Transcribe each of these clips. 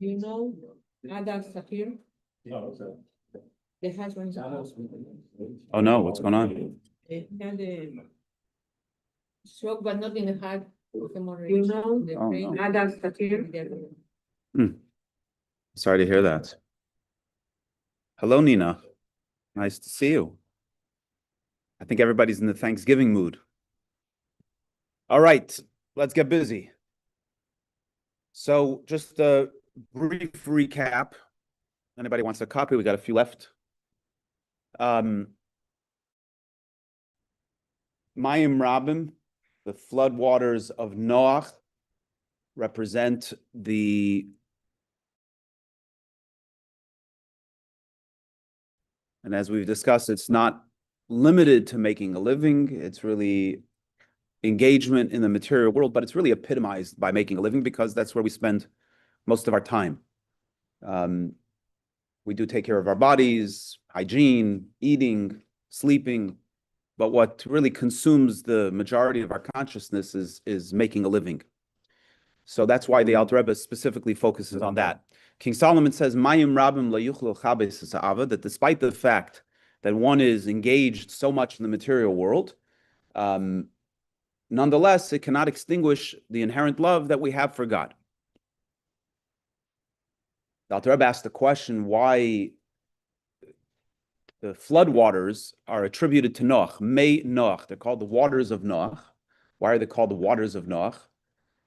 You know, Adam Sakir, the husband. Oh no, what's going on? He had a stroke, but not in the heart. You know, Oh, no. Adam Sakir. Sorry to hear that. Hello, Nina. Nice to see you. I think everybody's in the Thanksgiving mood. All right, let's get busy. So just a brief recap. Anybody wants a copy? We got a few left. Mayim Rabim, the floodwaters of Noach, represent the and as we've discussed, it's not limited to making a living. It's really engagement in the material world, but it's really epitomized by making a living because that's where we spend most of our time. We do take care of our bodies, hygiene, eating, sleeping, but what really consumes the majority of our consciousness is making a living. So that's why the Alter Rebbe specifically focuses on that. King Solomon says, Mayim Rabim la yuchlu chabes ha'ava, that despite the fact that one is engaged so much in the material world, nonetheless, it cannot extinguish the inherent love that we have for God. The Alter Rebbe asked the question why the floodwaters are attributed to Noach. May Noach, they're called the waters of Noach. Why are they called the waters of Noach?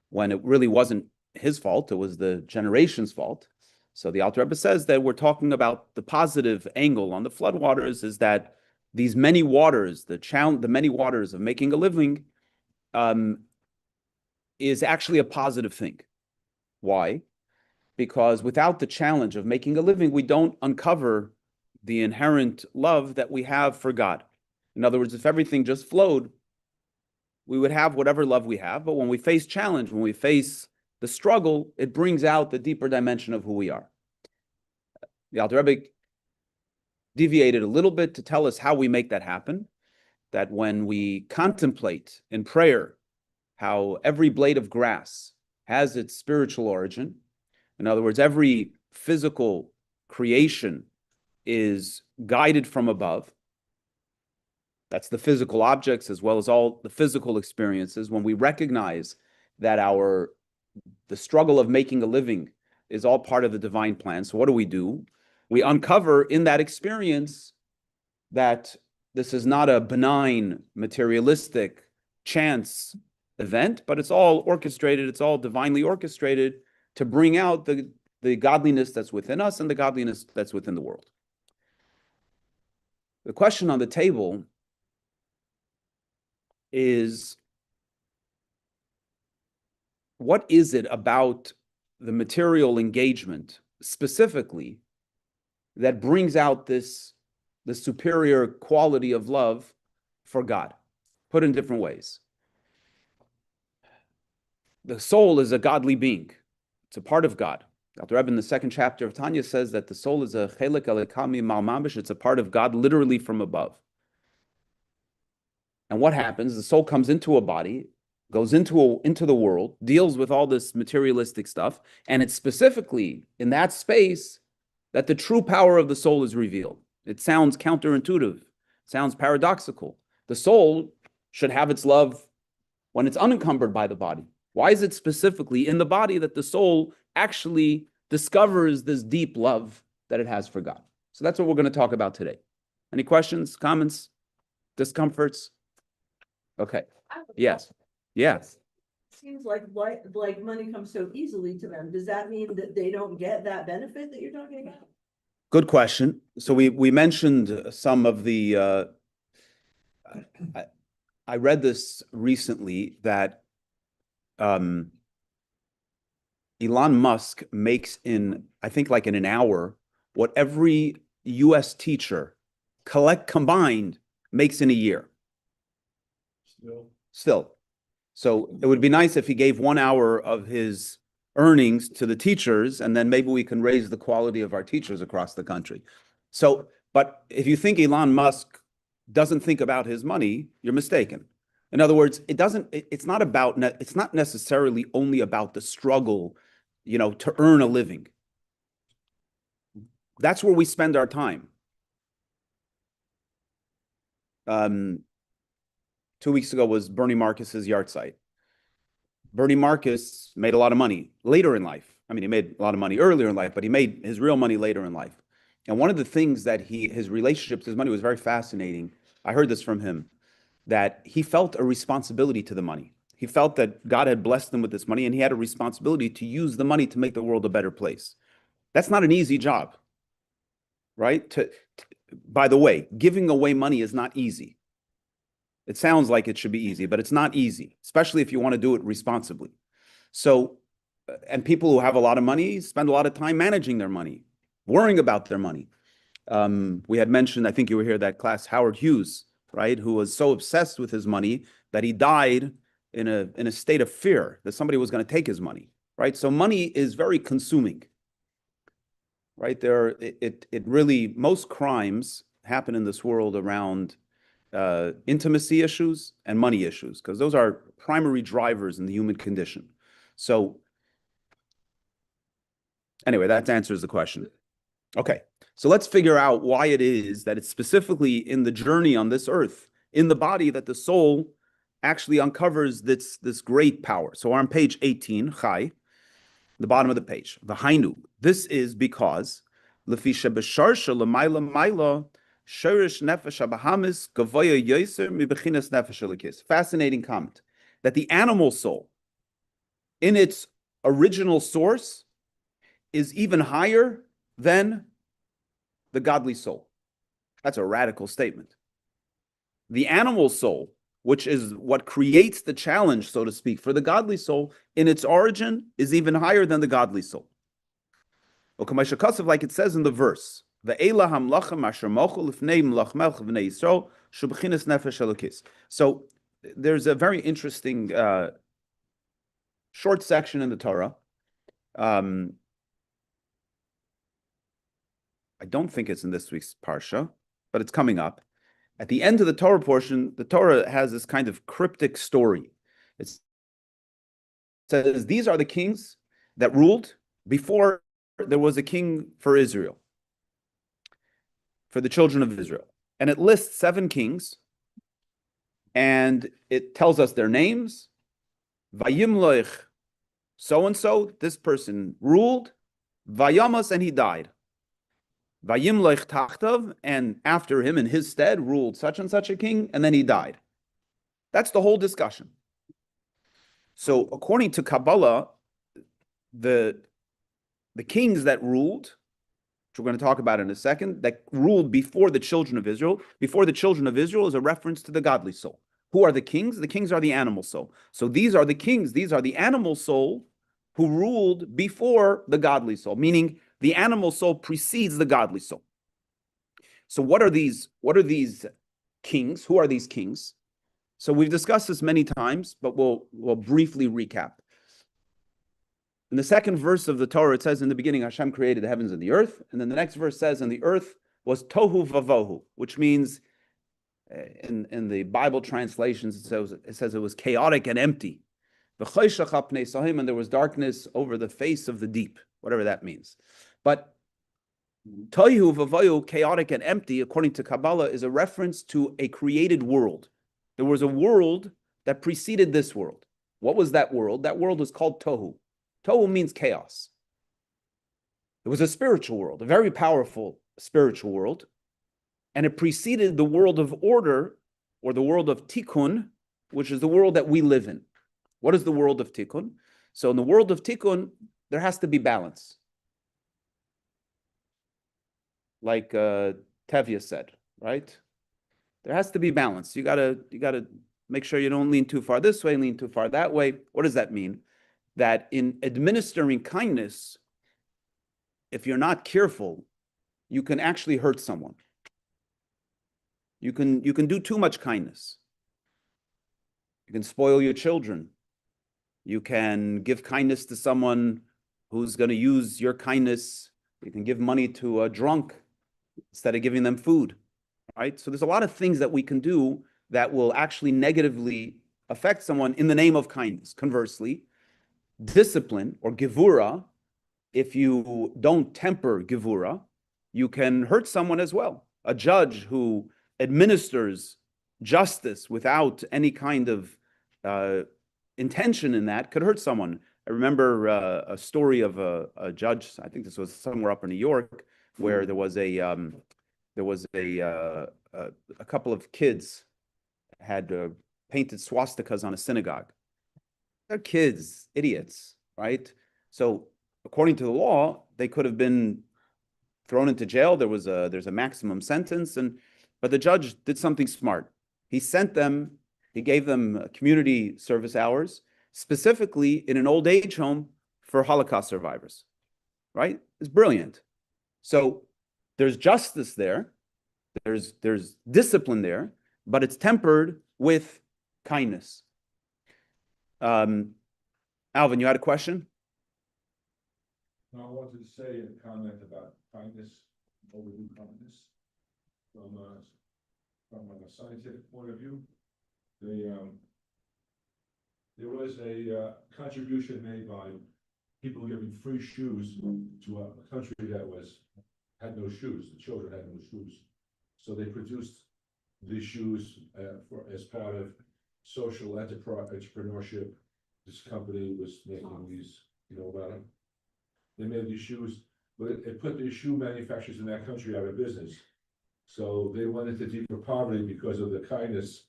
When it really wasn't his fault, it was the generation's fault. So the Alter Rebbe says that we're talking about the positive angle on the floodwaters is that these many waters, the many waters of making a living, is actually a positive thing. Why? Because without the challenge of making a living, we don't uncover the inherent love that we have for God. In other words, if everything just flowed, we would have whatever love we have. But when we face challenge, when we face the struggle, it brings out the deeper dimension of who we are. The Alter Rebbe deviated a little bit to tell us how we make that happen. That when we contemplate in prayer how every blade of grass has its spiritual origin, in other words, every physical creation is guided from above. That's the physical objects as well as all the physical experiences. When we recognize that the struggle of making a living is all part of the divine plan. So what do? We uncover in that experience that this is not a benign, materialistic chance event, but it's all orchestrated, it's all divinely orchestrated to bring out the godliness that's within us and the godliness that's within the world. The question on the table is, what is it about the material engagement specifically that brings out the superior quality of love for God? Put in different ways. The soul is a godly being. It's a part of God. Dr. Rebbe in the second chapter of Tanya says that the soul is a chelik alekami malmamish. It's a part of God literally from above. And what happens? The soul comes into a body, goes into the world, deals with all this materialistic stuff, and it's specifically in that space that the true power of the soul is revealed. It sounds counterintuitive, sounds paradoxical. The soul should have its love when it's unencumbered by the body. Why is it specifically in the body that the soul actually discovers this deep love that it has for God? So that's what we're going to talk about today. Any questions, comments, discomforts? Okay. Yes. Yes. Seems like money comes so easily to them. Does that mean that they don't get that benefit that you're talking about? Good question. So we mentioned some of the. I read this recently that Elon Musk makes I think like in an hour what every U.S. teacher combined makes in a year. Still. So it would be nice if he gave 1 hour of his earnings to the teachers, and then maybe we can raise the quality of our teachers across the country. So, but if you think Elon Musk doesn't think about his money, you're mistaken. In other words, it's not necessarily only about the struggle, to earn a living. that's where we spend our time. 2 weeks ago was Bernie Marcus's yahrzeit. Bernie Marcus made a lot of money later in life. I mean, he made a lot of money earlier in life, but he made his real money later in life. And one of the things that his relationship to his money was very fascinating. I heard this from him, that he felt a responsibility to the money. He felt that God had blessed him with this money, and he had a responsibility to use the money to make the world a better place. That's not an easy job, right? By the way, giving away money is not easy. It sounds like it should be easy, but it's not easy, especially if you want to do it responsibly. So, and people who have a lot of money spend a lot of time managing their money, worrying about their money. We had mentioned, I think you were here, that class, Howard Hughes, right, who was so obsessed with his money that he died in a state of fear that somebody was going to take his money, right? So money is very consuming, right? It really, most crimes happen in this world around intimacy issues and money issues, because those are primary drivers in the human condition. So anyway, that answers the question. Okay, so let's figure out why it is that it's specifically in the journey on this earth, in the body, that the soul actually uncovers this great power. So on page 18, Chai, the bottom of the page, the Hainu. This is because Lefisha Besharsha Lamaila Maila Shirish Nefesh Abahamis Gavoya Yoser Mibechinas Nefesh Elikis. Fascinating comment that the animal soul, in its original source, is even higher than the godly soul. That's a radical statement. The animal soul, which is what creates the challenge, so to speak, for the godly soul, in its origin, is even higher than the godly soul. Like it says in the verse, so there's a very interesting short section in the Torah. I don't think it's in this week's Parsha, but it's coming up. At the end of the Torah portion, the Torah has this kind of cryptic story. It says, these are the kings that ruled before there was a king for Israel, for the children of Israel. And it lists 7 kings, and it tells us their names. Vayimloich, so-and-so, this person ruled. Vayamas, and he died. Vayimloich Tachtav, and after him, in his stead, ruled such and such a king, and then he died. That's the whole discussion. So according to Kabbalah, the kings that ruled, which we're going to talk about in a second, that ruled before the children of Israel, before the children of Israel is a reference to the godly soul. Who are the kings? The kings are the animal soul. So these are the kings, these are the animal soul who ruled before the godly soul, meaning the animal soul precedes the godly soul. So what are these kings? Who are these kings? So we've discussed this many times, but we'll briefly recap. In the second verse of the Torah, it says, in the beginning, Hashem created the heavens and the earth. And then the next verse says, and the earth was tohu vavohu, which means, in the Bible translations, it says it was chaotic and empty. And there was darkness over the face of the deep, whatever that means. But tohu vavohu, chaotic and empty, according to Kabbalah, is a reference to a created world. There was a world that preceded this world. What was that world? That world was called tohu. Tohu means chaos. It was a spiritual world, a very powerful spiritual world, and it preceded the world of order, or the world of tikkun, which is the world that we live in. What is the world of tikkun? So in the world of tikkun, there has to be balance. Like Tevye said, right? There has to be balance. You gotta make sure you don't lean too far this way, lean too far that way. What does that mean? That in administering kindness, if you're not careful, you can actually hurt someone. You can do too much kindness. You can spoil your children. You can give kindness to someone who's going to use your kindness. You can give money to a drunk instead of giving them food, right? So there's a lot of things that we can do that will actually negatively affect someone in the name of kindness. Conversely, discipline or gevura, if you don't temper gevura, you can hurt someone as well. A judge who administers justice without any kind of intention in that could hurt someone. I remember a story of a judge, I think this was somewhere up in New York, where there was a couple of kids had painted swastikas on a synagogue. They're kids, idiots, right? So according to the law, they could have been thrown into jail. There's a maximum sentence, but the judge did something smart. He gave them community service hours, specifically in an old age home for Holocaust survivors, right? It's brilliant. So there's justice there, there's discipline there, but it's tempered with kindness. Alvin, you had a question? No, I wanted to say a comment about kindness, overdue kindness. From a scientific point of view, there was a contribution made by people giving free shoes to a country that had no shoes. The children had no shoes, so they produced these shoes as part of social entrepreneurship. This company was making these, about them. They made these shoes, but it put the shoe manufacturers in that country out of business. So they went into deeper poverty because of the kindness.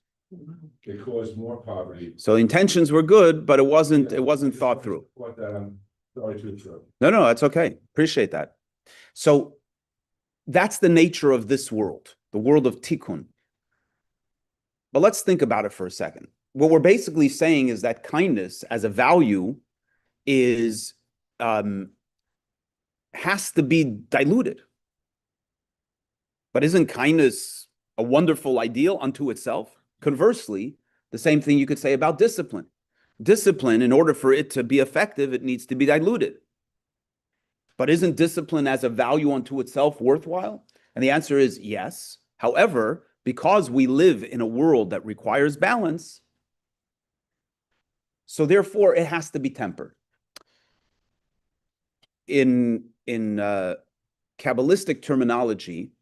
It caused more poverty. So the intentions were good, but it wasn't thought through. What that I'm sorry to interrupt. No, that's okay. Appreciate that. So that's the nature of this world, the world of tikkun. But let's think about it for a second. What we're basically saying is that kindness as a value is has to be diluted. But isn't kindness a wonderful ideal unto itself? Conversely, the same thing you could say about discipline. Discipline, in order for it to be effective, it needs to be diluted. But isn't discipline as a value unto itself worthwhile? And the answer is yes. However, because we live in a world that requires balance, so therefore it has to be tempered. In Kabbalistic terminology,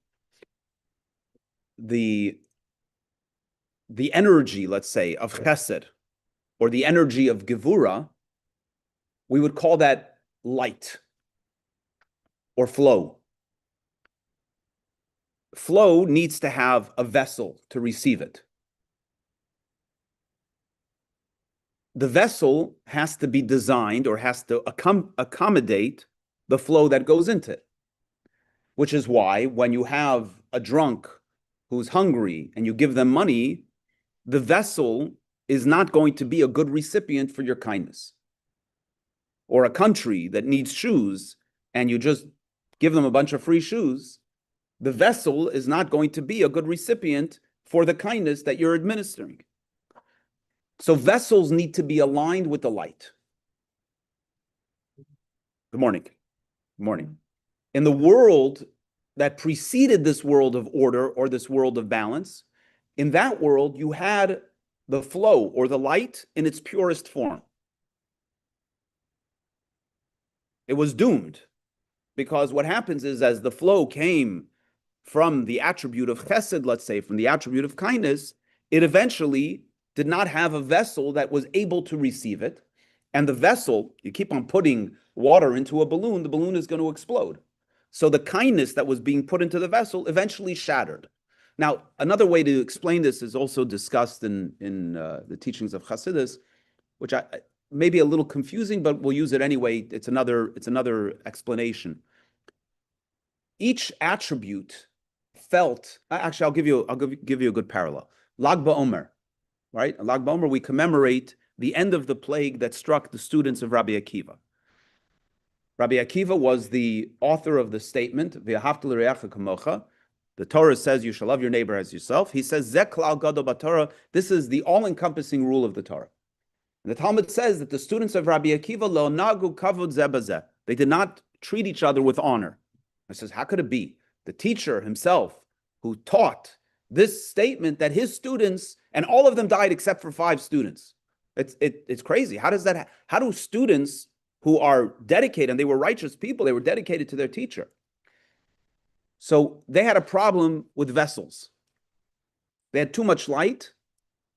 the energy, let's say, of chesed, or the energy of gevura, we would call that light or flow. Flow needs to have a vessel to receive it. The vessel has to be designed or has to accommodate the flow that goes into it, which is why when you have a drunk who's hungry and you give them money, the vessel is not going to be a good recipient for your kindness. Or a country that needs shoes and you just give them a bunch of free shoes, the vessel is not going to be a good recipient for the kindness that you're administering. So vessels need to be aligned with the light. Good morning. Good morning. In the world that preceded this world of order or this world of balance, in that world, you had the flow or the light in its purest form. It was doomed because what happens is as the flow came from the attribute of chesed, let's say, from the attribute of kindness, it eventually did not have a vessel that was able to receive it. And the vessel, you keep on putting water into a balloon, the balloon is going to explode. So the kindness that was being put into the vessel eventually shattered. Now, another way to explain this is also discussed in the teachings of Hasidus, which may be a little confusing, but we'll use it anyway. It's another explanation. Each attribute felt. Actually, I'll give you a good parallel. Lag BaOmer, right? Lag BaOmer, we commemorate the end of the plague that struck the students of Rabbi Akiva. Rabbi Akiva was the author of the statement, V'ahavta l'reacha kamocha. The Torah says you shall love your neighbor as yourself. He says, Zeh klal gadol b'Torah. This is the all-encompassing rule of the Torah. And the Talmud says that the students of Rabbi Akiva lo nagu kavod zeh b'zeh. They did not treat each other with honor. I says, how could it be? The teacher himself, who taught this statement that his students, and all of them died except for 5 students. It's crazy. How do students who are dedicated, and they were righteous people, they were dedicated to their teacher. So they had a problem with vessels. They had too much light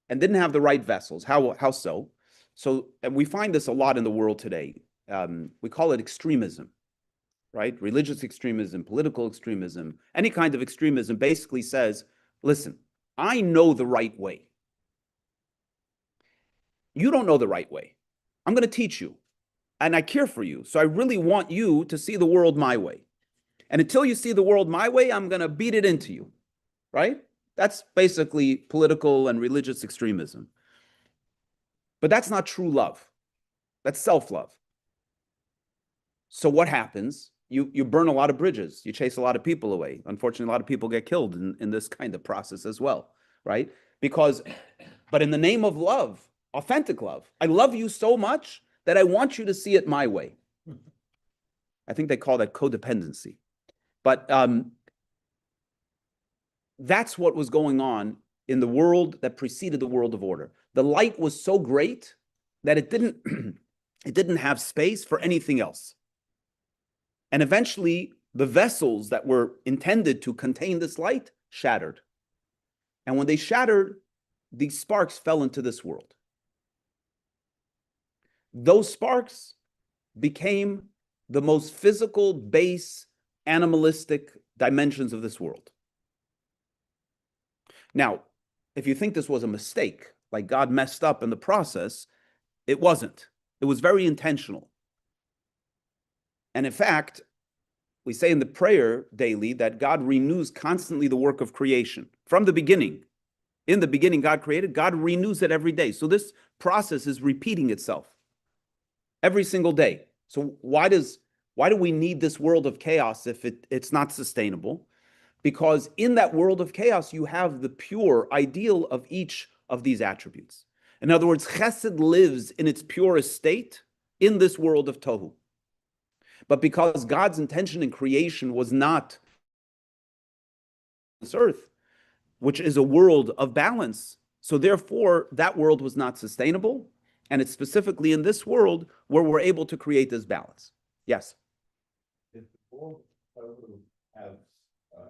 and didn't have the right vessels. How so? So and we find this a lot in the world today. We call it extremism, right? Religious extremism, political extremism, any kind of extremism basically says, listen, I know the right way. You don't know the right way. I'm going to teach you. And I care for you. So I really want you to see the world my way. And until you see the world my way, I'm going to beat it into you, right? That's basically political and religious extremism. But that's not true love. That's self-love. So what happens? You burn a lot of bridges. You chase a lot of people away. Unfortunately, a lot of people get killed in this kind of process as well, right? But in the name of love, authentic love, I love you so much that I want you to see it my way. I think they call that codependency. But that's what was going on in the world that preceded the world of order. The light was so great that it didn't have space for anything else. And eventually, the vessels that were intended to contain this light shattered. And when they shattered, these sparks fell into this world. Those sparks became the most physical, base, animalistic dimensions of this world. Now, if you think this was a mistake, like God messed up in the process, it wasn't. It was very intentional. And in fact, we say in the prayer daily that God renews constantly the work of creation from the beginning. In the beginning, God created, God renews it every day. So this process is repeating itself every single day. So why do we need this world of chaos if it's not sustainable? Because in that world of chaos, you have the pure ideal of each of these attributes. In other words, chesed lives in its purest state in this world of tohu. But because God's intention in creation was not this earth, which is a world of balance, so therefore that world was not sustainable. And it's specifically in this world where we're able to create this balance. Yes? Did the world have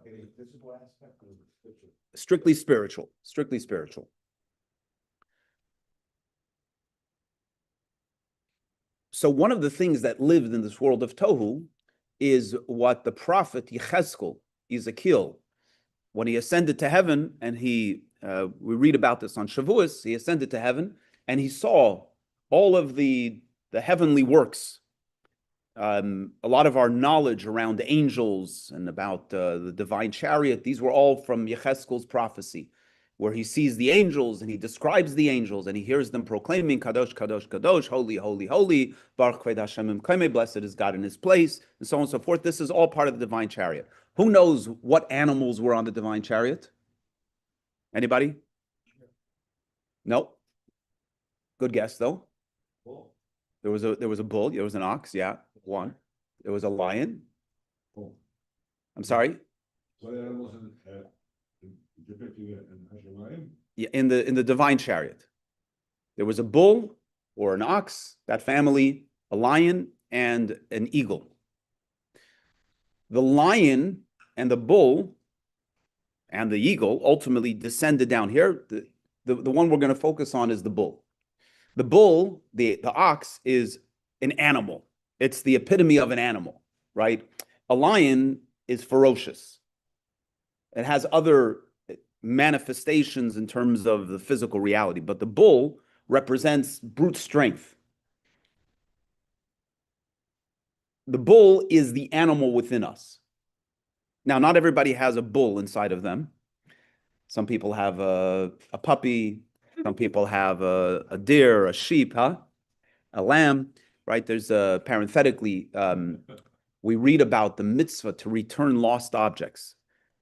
any physical aspect or spiritual? Strictly spiritual. Strictly spiritual. So one of the things that lived in this world of Tohu is what the prophet Yechezkel, Ezekiel, when he ascended to heaven, and we read about this on Shavuos, he ascended to heaven, and he saw all of the heavenly works, a lot of our knowledge around angels and about the divine chariot. These were all from Yechezkel's prophecy, where he sees the angels and he describes the angels and he hears them proclaiming, Kadosh, Kadosh, Kadosh, holy, holy, holy, Baruch Kved Hashem Imkeme, blessed is God in his place, and so on and so forth. This is all part of the divine chariot. Who knows what animals were on the divine chariot? Anybody? No? Good guess, though. Bull. There was a bull, there was an ox, yeah, one. There was a lion. Bull. I'm sorry? What animals depicting it in Hashemayim? Yeah, in the divine chariot. There was a bull or an ox, that family, a lion, and an eagle. The lion and the bull and the eagle ultimately descended down here. The one we're going to focus on is the bull. The bull, the ox, is an animal. It's the epitome of an animal, right? A lion is ferocious. It has other manifestations in terms of the physical reality, but the bull represents brute strength. The bull is the animal within us. Now, not everybody has a bull inside of them. Some people have a puppy. Some people have a deer, a sheep, a lamb, right? There's parenthetically, we read about the mitzvah to return lost objects.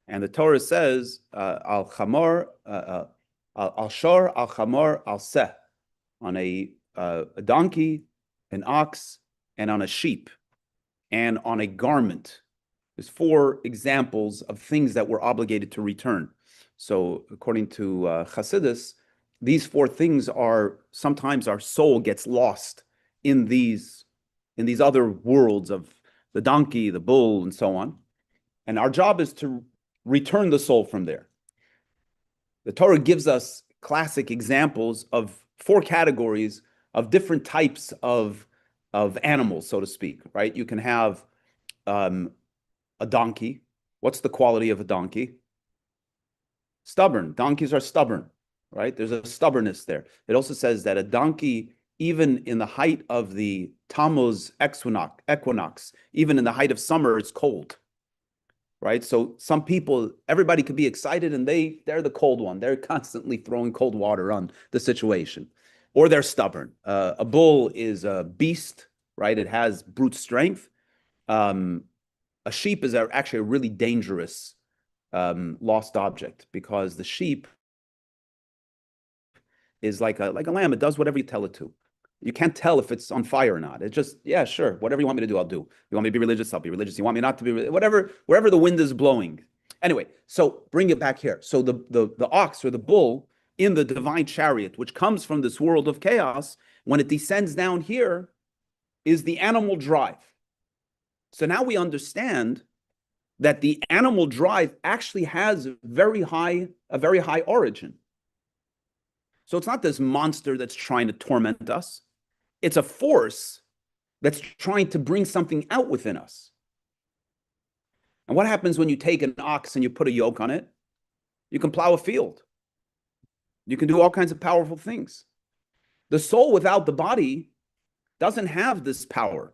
And the Torah says, al chamor, al shor, al chamor, al seh, on a donkey, an ox, and on a sheep, and on a garment. There's 4 examples of things that we're obligated to return. So according to Chassidus, these 4 things are, sometimes our soul gets lost in these other worlds of the donkey, the bull, and so on. And our job is to return the soul from there. The Torah gives us classic examples of 4 categories of different types of animals, so to speak, right? You can have a donkey. What's the quality of a donkey? Stubborn. Donkeys are stubborn, right? There's a stubbornness there. It also says that a donkey, even in the height of the Tammuz equinox, even in the height of summer, it's cold, right? So some people, everybody could be excited and they're the cold one. They're constantly throwing cold water on the situation, or they're stubborn. A bull is a beast, right? It has brute strength. A sheep is actually a really dangerous lost object, because the sheep is like a lamb. It does whatever you tell it to. You can't tell if it's on fire or not. It just, yeah, sure, whatever you want me to do, I'll do. You want me to be religious, I'll be religious. You want me not to be, whatever, wherever the wind is blowing. Anyway, so bring it back here. So the ox or the bull in the divine chariot, which comes from this world of chaos, when it descends down here, is the animal drive. So now we understand that the animal drive actually has a very high origin. So it's not this monster that's trying to torment us. It's a force that's trying to bring something out within us. And what happens when you take an ox and you put a yoke on it? You can plow a field. You can do all kinds of powerful things. The soul without the body doesn't have this power.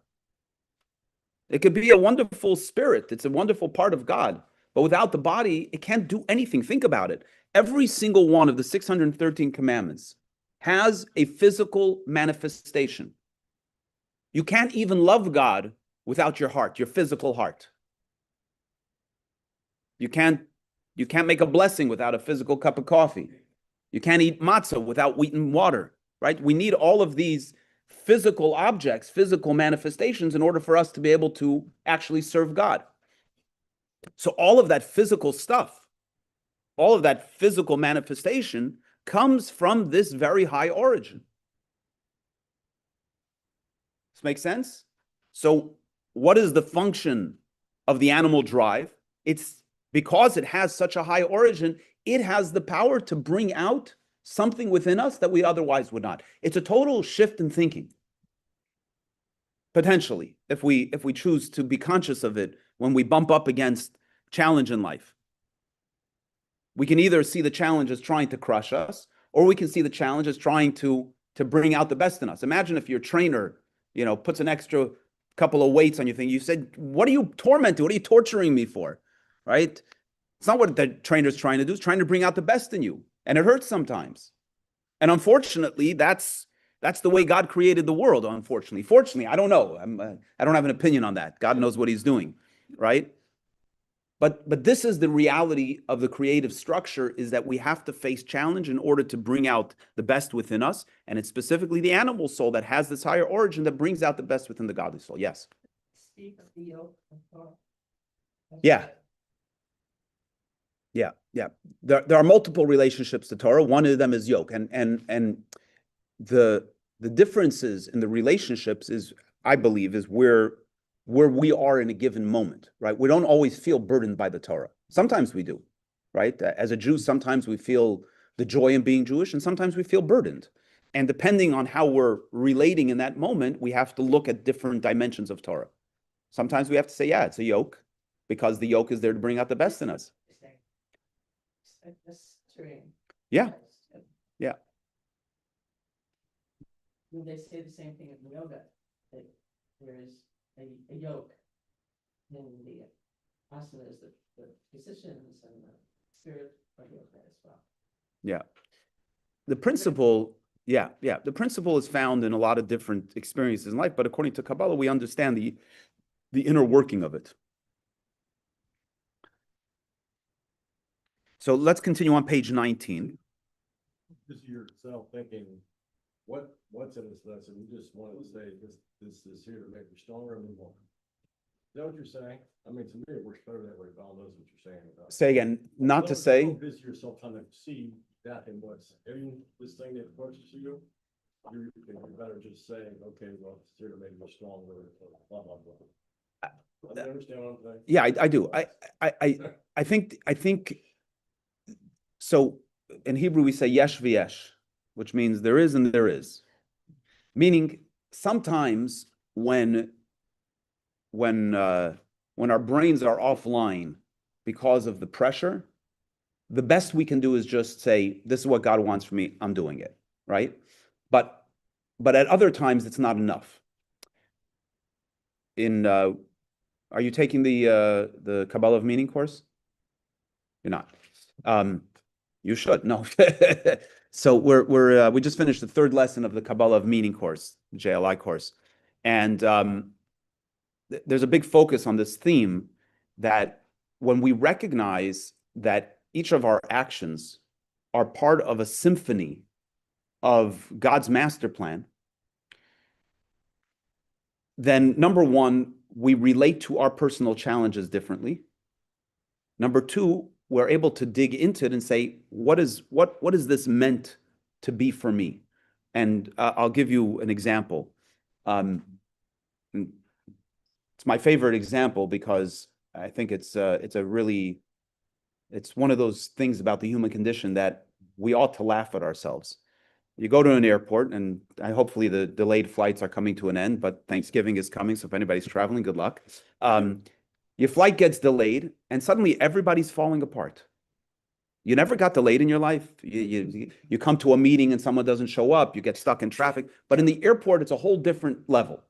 It could be a wonderful spirit. It's a wonderful part of God. But without the body, it can't do anything. Think about it. Every single one of the 613 commandments has a physical manifestation. You can't even love God without your heart, your physical heart. You can't make a blessing without a physical cup of coffee. You can't eat matzah without wheat and water, right? We need all of these physical objects, physical manifestations, in order for us to be able to actually serve God. So all of that physical stuff, all of that physical manifestation comes from this very high origin. This makes sense? So what is the function of the animal drive? It's because it has such a high origin, it has the power to bring out something within us that we otherwise would not. It's a total shift in thinking. Potentially, if we choose to be conscious of it when we bump up against challenge in life. We can either see the challenge as trying to crush us, or we can see the challenge as trying to bring out the best in us. Imagine if your trainer, puts an extra couple of weights on your thing. You said, what are you tormenting? What are you torturing me for? Right? It's not what the trainer's trying to do. It's trying to bring out the best in you. And it hurts sometimes. And unfortunately, that's the way God created the world, unfortunately. Fortunately, I don't know. I don't have an opinion on that. God knows what he's doing, right? But this is the reality of the creative structure, is that we have to face challenge in order to bring out the best within us. And it's specifically the animal soul that has this higher origin that brings out the best within the godly soul. Yes? Speak of the yoke of God. Yeah. There are multiple relationships to Torah. One of them is yoke. And the differences in the relationships is, I believe, is where we are in a given moment, right? We don't always feel burdened by the Torah. Sometimes we do, right? As a Jew, sometimes we feel the joy in being Jewish, and sometimes we feel burdened. And depending on how we're relating in that moment, we have to look at different dimensions of Torah. Sometimes we have to say, yeah, it's a yoke, because the yoke is there to bring out the best in us. Yeah. Yeah. They say the same thing in yoga, that there is a yoke in the asanas, the positions and the spirit of yoga as well. Yeah. The principle is found in a lot of different experiences in life, but according to Kabbalah, we understand the inner working of it. So let's continue on page 19. Just yourself thinking, what's in this lesson? You just wanted to say this is here to make you stronger and move on. Is that what you're saying? I mean, to me, it works better that way. God knows what you're saying about. Say again, not to say. Don't busy yourself trying to see that in what's in this thing that approaches you. You're better just saying, okay, well, it's here to make you stronger, blah, blah, blah. You understand what I'm saying? Yeah, I do. I think, so in Hebrew we say yesh v'yesh, which means there is and there is. Meaning sometimes when our brains are offline because of the pressure, the best we can do is just say, this is what God wants from me, I'm doing it, right? But at other times it's not enough. Are you taking the Kabbalah of Meaning course? You're not. You should. No. So we just finished the third lesson of the Kabbalah of Meaning course, JLI course, and there's a big focus on this theme that when we recognize that each of our actions are part of a symphony of God's master plan, then number one, we relate to our personal challenges differently. Number two, we're able to dig into it and say, what is this meant to be for me? And I'll give you an example. It's my favorite example because I think it's one of those things about the human condition that we ought to laugh at ourselves. You go to an airport, and hopefully the delayed flights are coming to an end, but Thanksgiving is coming, so if anybody's traveling, good luck. Your flight gets delayed, and suddenly everybody's falling apart. You never got delayed in your life. You come to a meeting and someone doesn't show up, you get stuck in traffic. But in the airport, it's a whole different level.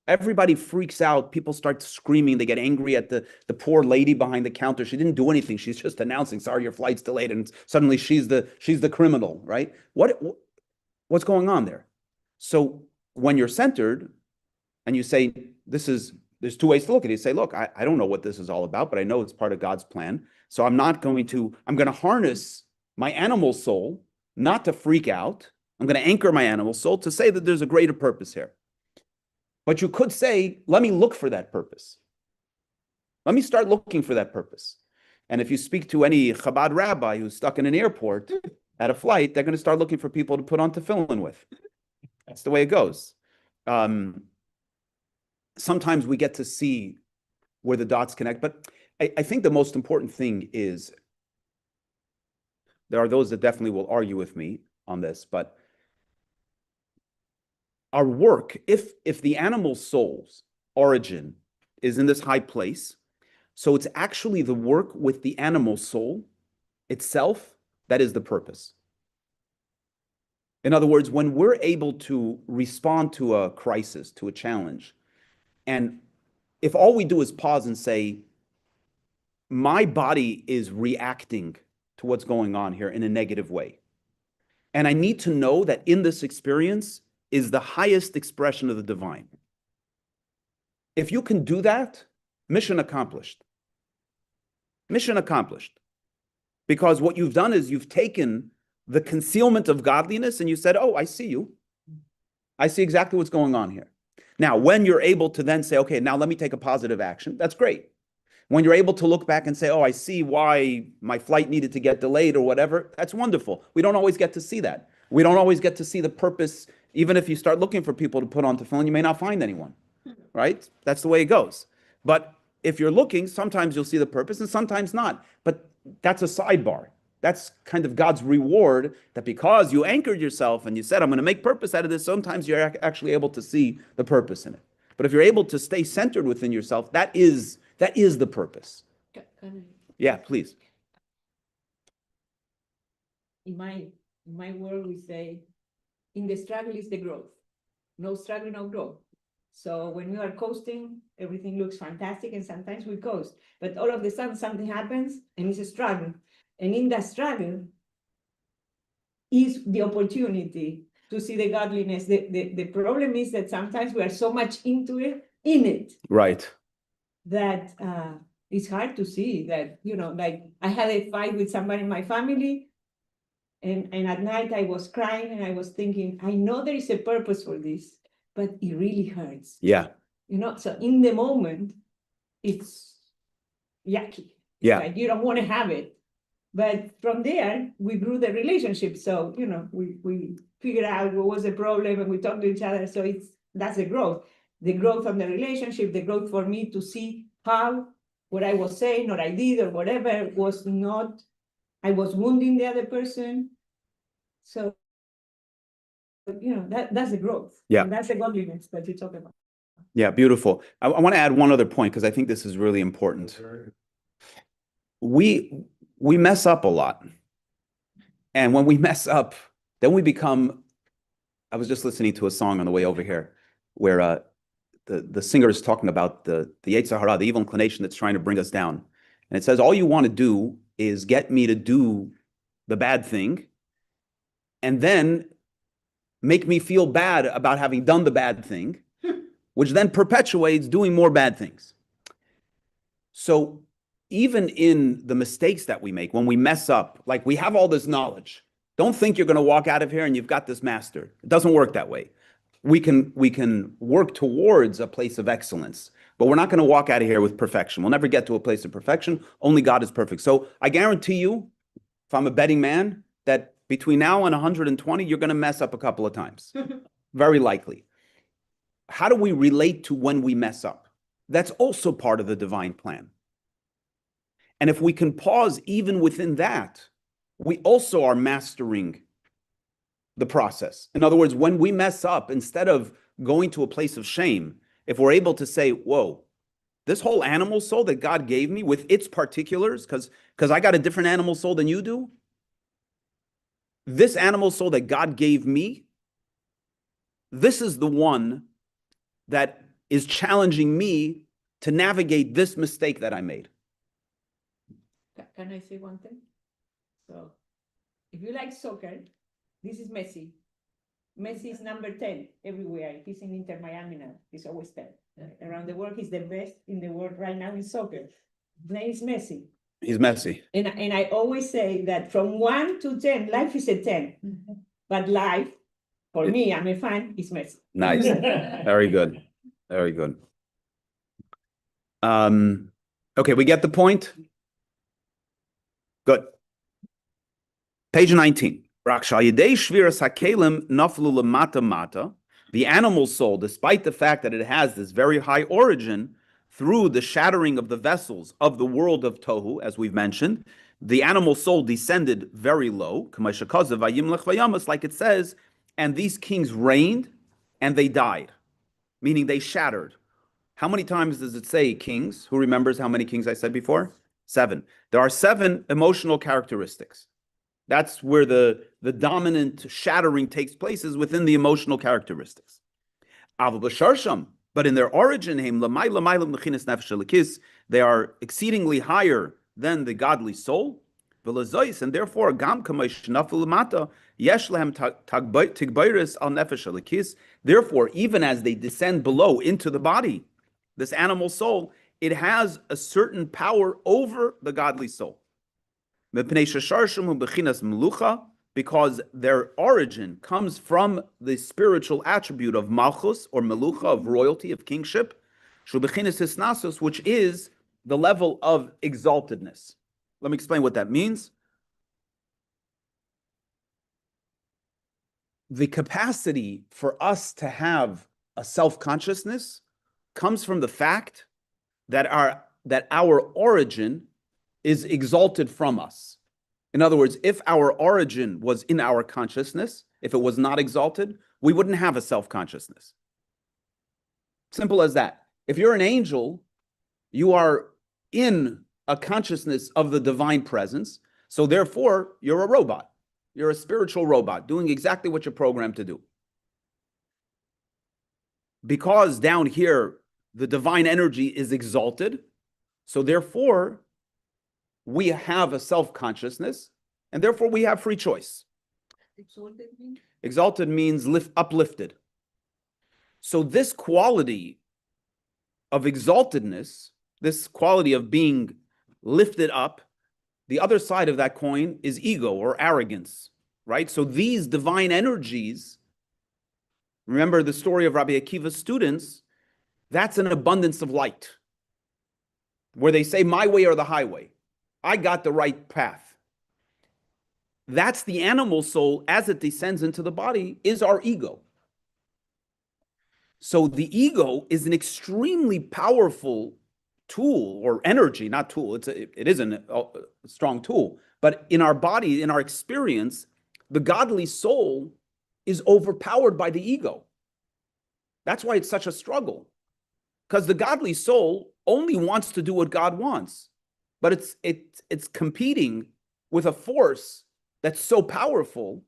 Everybody freaks out. People start screaming. They get angry at the poor lady behind the counter. She didn't do anything. She's just announcing, sorry, your flight's delayed. And suddenly she's the criminal, right? What's going on there? So when you're centered and you say, there's two ways to look at it. You say, look, I don't know what this is all about, but I know it's part of God's plan. So I'm going to harness my animal soul, not to freak out. I'm going to anchor my animal soul to say that there's a greater purpose here. But you could say, let me look for that purpose. Let me start looking for that purpose. And if you speak to any Chabad rabbi who's stuck in an airport at a flight, they're going to start looking for people to put on tefillin with. That's the way it goes. Sometimes we get to see where the dots connect, but I think the most important thing is, there are those that definitely will argue with me on this, but our work, if the animal soul's origin is in this high place, so it's actually the work with the animal soul itself that is the purpose. In other words, when we're able to respond to a crisis, to a challenge, and if all we do is pause and say, my body is reacting to what's going on here in a negative way, and I need to know that in this experience is the highest expression of the divine. If you can do that, mission accomplished. Mission accomplished. Because what you've done is you've taken the concealment of godliness and you said, oh, I see you. I see exactly what's going on here. Now, when you're able to then say, okay, now let me take a positive action, that's great. When you're able to look back and say, oh, I see why my flight needed to get delayed or whatever, that's wonderful. We don't always get to see that. We don't always get to see the purpose. Even if you start looking for people to put on tefillin, you may not find anyone, right? That's the way it goes. But if you're looking, sometimes you'll see the purpose and sometimes not. But that's a sidebar. That's kind of God's reward, that because you anchored yourself and you said, I'm going to make purpose out of this, sometimes you're actually able to see the purpose in it. But if you're able to stay centered within yourself, that is the purpose. Yeah, please. In my world, we say, in the struggle is the growth. No struggle, no growth. So when we are coasting, everything looks fantastic, and sometimes we coast. But all of a sudden, something happens, and it's a struggle. And in that struggle is the opportunity to see the godliness. The problem is that sometimes we are so much in it. Right. That it's hard to see that, like I had a fight with somebody in my family, and at night I was crying and I was thinking, I know there is a purpose for this, but it really hurts. Yeah. So in the moment, it's yucky. Yeah. Like you don't want to have it. But from there, we grew the relationship. So, we figured out what was the problem and we talked to each other. So that's a growth. the growth of the relationship, the growth for me to see how what I was saying or I did or whatever was not, I was wounding the other person. So, that's the growth. Yeah. And that's the godliness that you talk about. Yeah, beautiful. I want to add one other point because I think this is really important. We mess up a lot. And when we mess up, then we become, I was just listening to a song on the way over here where the singer is talking about the Yetzer Hara, the evil inclination that's trying to bring us down. And it says, all you want to do is get me to do the bad thing and then make me feel bad about having done the bad thing, which then perpetuates doing more bad things. So even in the mistakes that we make, when we mess up, like we have all this knowledge, don't think you're going to walk out of here and you've got this mastered. It doesn't work that way. We can work towards a place of excellence, but we're not going to walk out of here with perfection. We'll never get to a place of perfection. Only God is perfect. So I guarantee you, if I'm a betting man, that between now and 120, you're going to mess up a couple of times. Very likely. How do we relate to when we mess up? That's also part of the divine plan. And if we can pause even within that, we also are mastering the process. In other words, when we mess up, instead of going to a place of shame, if we're able to say, whoa, this whole animal soul that God gave me with its particulars, because I got a different animal soul than you do, this animal soul that God gave me, this is the one that is challenging me to navigate this mistake that I made. Can I say one thing? So, if you like soccer, this is Messi. Messi is number 10 everywhere. He's in Inter Miami now. He's always 10. Around the world, he's the best in the world right now in soccer. His name is Messi. He's messy. And I always say that from 1 to 10, life is a 10. But life, for me, I'm a fan, is Messi. Nice. Very good. Very good. Okay, we get the point? Good. Page 19. The animal soul, despite the fact that it has this very high origin, through the shattering of the vessels of the world of Tohu, as we've mentioned, the animal soul descended very low, like it says, and these kings reigned and they died, meaning they shattered. How many times does it say kings? Who remembers how many kings I said before? 7. There are 7 emotional characteristics. That's where the dominant shattering takes place, is within the emotional characteristics. But in their origin, they are exceedingly higher than the godly soul. And therefore, therefore, even as they descend below into the body, this animal soul, it has a certain power over the godly soul. Because their origin comes from the spiritual attribute of malchus, or melucha, of royalty, of kingship, which is the level of exaltedness. Let me explain what that means. The capacity for us to have a self-consciousness comes from the fact that our origin is exalted from us. In other words, if our origin was in our consciousness, if it was not exalted, we wouldn't have a self-consciousness. Simple as that. If you're an angel, you are in a consciousness of the divine presence, so therefore you're a robot. You're a spiritual robot doing exactly what you're programmed to do. Because down here, the divine energy is exalted, so therefore we have a self-consciousness, and therefore we have free choice. Exalted means? Exalted means uplifted. So this quality of exaltedness, this quality of being lifted up, the other side of that coin is ego or arrogance, right? So these divine energies, remember the story of Rabbi Akiva's students, that's an abundance of light, where they say, my way or the highway. I got the right path. That's the animal soul as it descends into the body, is our ego. So the ego is an extremely powerful tool or energy, not tool. It is a strong tool, but in our body, in our experience, the godly soul is overpowered by the ego. That's why it's such a struggle, because the godly soul only wants to do what God wants, but it's competing with a force that's so powerful,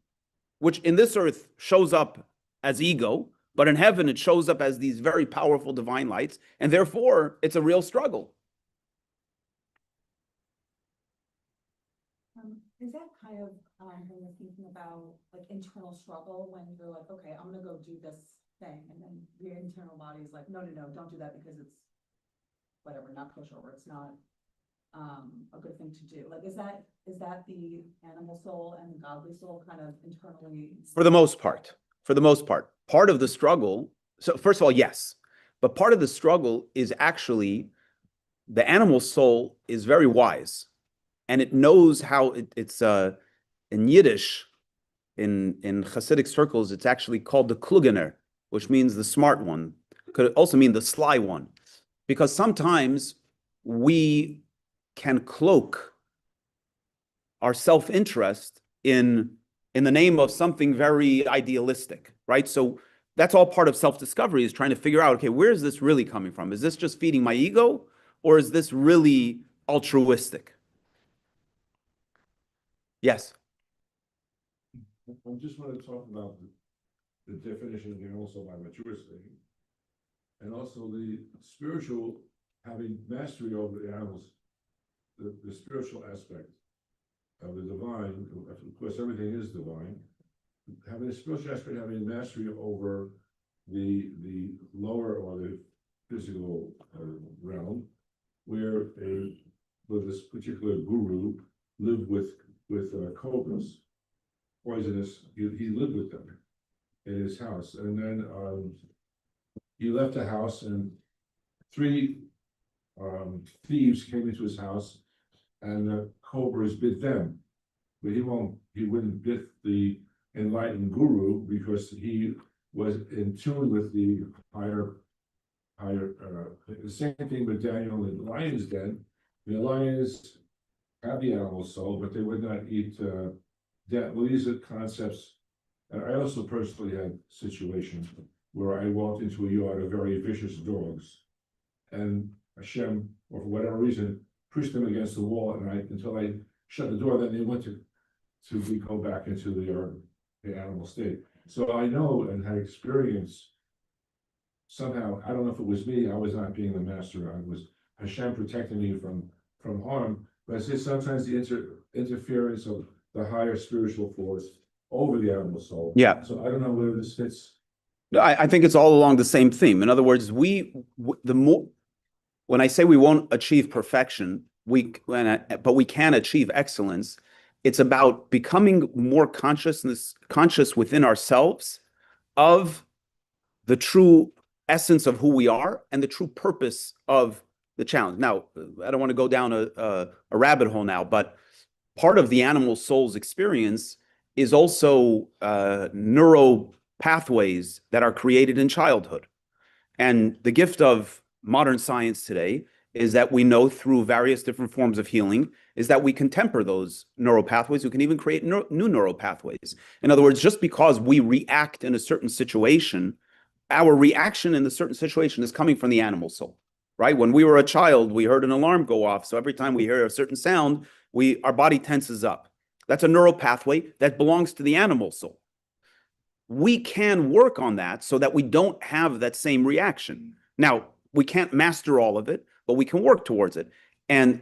which in this earth shows up as ego, but in heaven it shows up as these very powerful divine lights, and therefore it's a real struggle. Is that kind of when you're thinking about like internal struggle, when you're like, okay, I'm gonna go do this thing, and then your internal body is like, no, don't do that because it's whatever, not kosher, or it's not a good thing to do. Like, is that the animal soul and the godly soul kind of internally? For the most part, part of the struggle. So first of all, yes, but part of the struggle is actually the animal soul is very wise, and it knows how it's in Yiddish, in Hasidic circles, it's actually called the klugener, which means the smart one. Could also mean the sly one, because sometimes we can cloak our self-interest in the name of something very idealistic, right? So that's all part of self-discovery, is trying to figure out, okay, where is this really coming from? Is this just feeding my ego, or is this really altruistic? Yes. I just want to talk about the definition again, also by what you were saying, and also the spiritual, having mastery over the animals, the spiritual aspect of the divine. Of course, everything is divine. Having a spiritual aspect, having mastery over the lower or the physical realm, where this particular guru lived with cobras, poisonous. He lived with them in his house, and then he left the house, and three thieves came into his house, and the cobras bit them, but he wouldn't bit the enlightened guru, because he was in tune with the higher. The same thing with Daniel in the lion's den. The lions have the animal soul, but they would not eat that. Well, these are concepts. And I also personally had situations where I walked into a yard of very vicious dogs, and Hashem, or for whatever reason, pushed them against the wall at night until I shut the door. Then they went to go back into the animal state. So I know and had experience. Somehow, I don't know if it was me. I was not being the master. I was Hashem protecting me from harm. But I say sometimes the interference of the higher spiritual force over the animal soul. Yeah. So I don't know whether this fits. I think it's all along the same theme. In other words, when I say we won't achieve perfection, but we can achieve excellence. It's about becoming more conscious within ourselves of the true essence of who we are and the true purpose of the challenge. Now, I don't want to go down a rabbit hole now, but part of the animal soul's experience is also neuro pathways that are created in childhood. And the gift of modern science today is that we know through various different forms of healing is that we can temper those neural pathways. We can even create new neural pathways. In other words, just because we react in a certain situation, our reaction in the certain situation is coming from the animal soul, right? When we were a child, we heard an alarm go off. So every time we hear a certain sound, our body tenses up. That's a neural pathway that belongs to the animal soul. We can work on that so that we don't have that same reaction. Now, we can't master all of it, but we can work towards it. And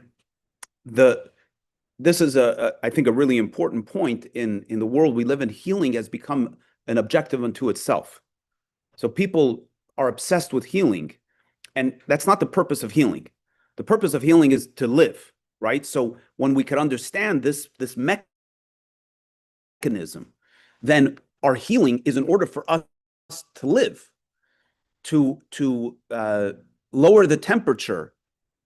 this is I think a really important point in the world we live in. Healing has become an objective unto itself. So people are obsessed with healing, and that's not the purpose of healing. The purpose of healing is to live, right? So when we could understand this mechanism, then our healing is in order for us to live, to lower the temperature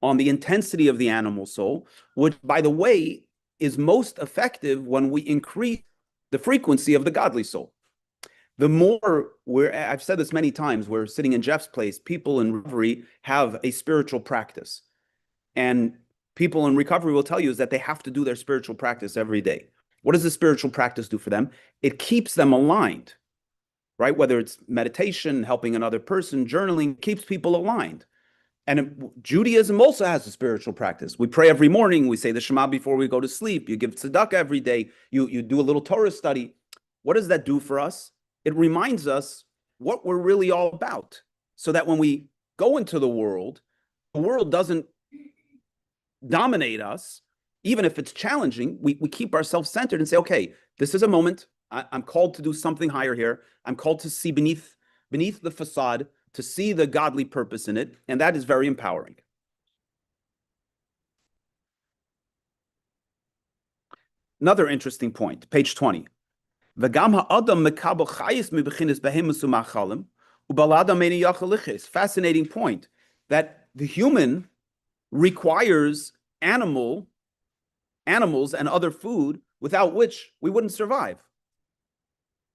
on the intensity of the animal soul, which, by the way, is most effective when we increase the frequency of the godly soul. the more I've said this many times, we're sitting in Jeff's place, people in recovery have a spiritual practice. And people in recovery will tell you is that they have to do their spiritual practice every day. What does the spiritual practice do for them? It keeps them aligned, right? Whether it's meditation, helping another person, journaling, keeps people aligned. And Judaism also has a spiritual practice. We pray every morning. We say the Shema before we go to sleep. You give tzedakah every day. You do a little Torah study. What does that do for us? It reminds us what we're really all about, so that when we go into the world doesn't dominate us. Even if it's challenging, we keep ourselves centered and say, okay, this is a moment. I'm called to do something higher here. I'm called to see beneath the facade, to see the godly purpose in it, and that is very empowering. Another interesting point, page 20. Fascinating point, that the human requires animals and other food without which we wouldn't survive.